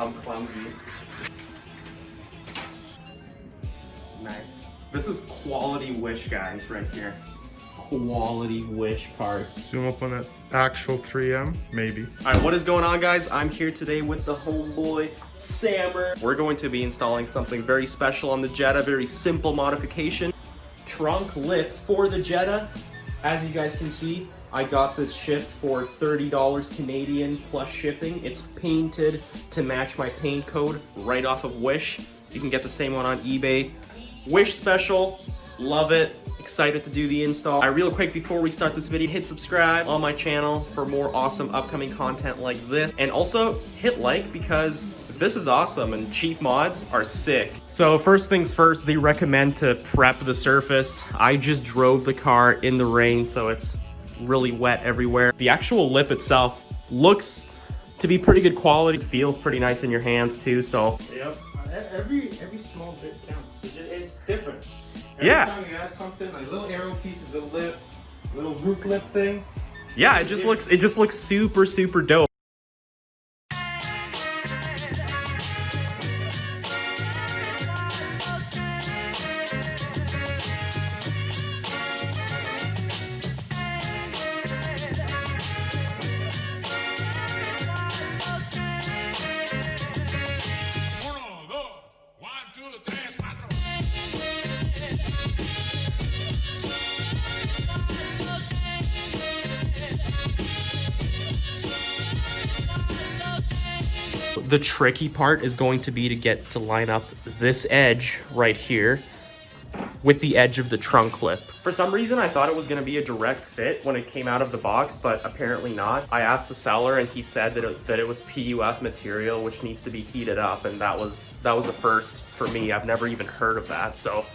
I'm clumsy. Nice. This is quality Wish, guys, right here. Quality Wish parts. Zoom up on that actual 3M, maybe. All right, what is going on, guys? I'm here today with the homeboy, Samir. We're going to be installing something very special on the Jetta, very simple modification. Trunk lip for the Jetta. As you guys can see, I got this shipped for $30 Canadian plus shipping. It's painted to match my paint code right off of Wish. You can get the same one on eBay. Wish special, love it. Excited to do the install. Real quick before we start this video, hit subscribe on my channel for more awesome upcoming content like this. And also hit like because this is awesome and cheap mods are sick. So first things first, they recommend to prep the surface. I just drove the car in the rain, so it's really wet everywhere. The actual lip itself looks to be pretty good quality. It feels pretty nice in your hands too, so. Yep. Every small bit counts. It's different. Every time you add something, like little arrow pieces, little lip, little roof lip thing. Yeah, it just looks super, super dope. The tricky part is going to be to get to line up this edge right here with the edge of the trunk clip. For some reason, I thought it was going to be a direct fit when it came out of the box, but apparently not. I asked the seller and he said that it was PUF material, which needs to be heated up, and that was a first for me. I've never even heard of that, so.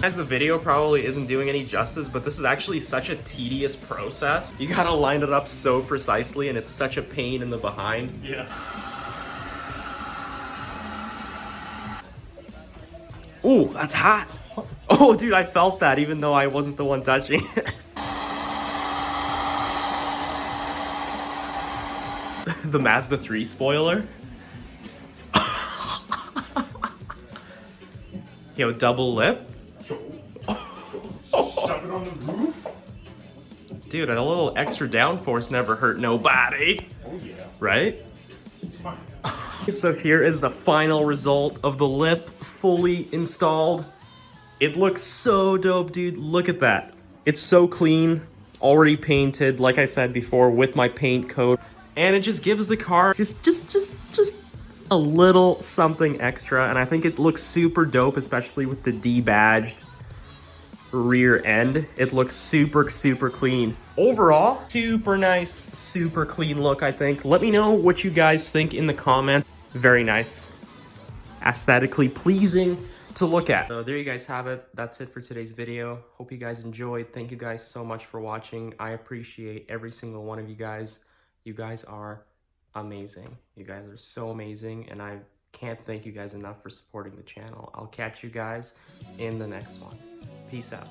As the video probably isn't doing any justice, but this is actually such a tedious process. You gotta line it up so precisely, and it's such a pain in the behind. Yeah. Ooh, that's hot. Oh, dude, I felt that even though I wasn't the one touching it. The Mazda 3 spoiler. Yo, double lip. Shove it on the roof? Dude, a little extra downforce never hurt nobody. Oh yeah. Right? It's fine. So here is the final result of the lip fully installed. It looks so dope, dude. Look at that. It's so clean, already painted, like I said before, with my paint code. And it just gives the car just a little something extra. And I think it looks super dope, especially with the D-badged rear end. It looks super, super clean. Overall, super nice, super clean look, I think. Let me know what you guys think in the comments. Very nice. Aesthetically pleasing to look at. So there you guys have it. That's it for today's video. Hope you guys enjoyed. Thank you guys so much for watching. I appreciate every single one of you guys. You guys are amazing. You guys are so amazing, and I can't thank you guys enough for supporting the channel. I'll catch you guys in the next one. Peace out.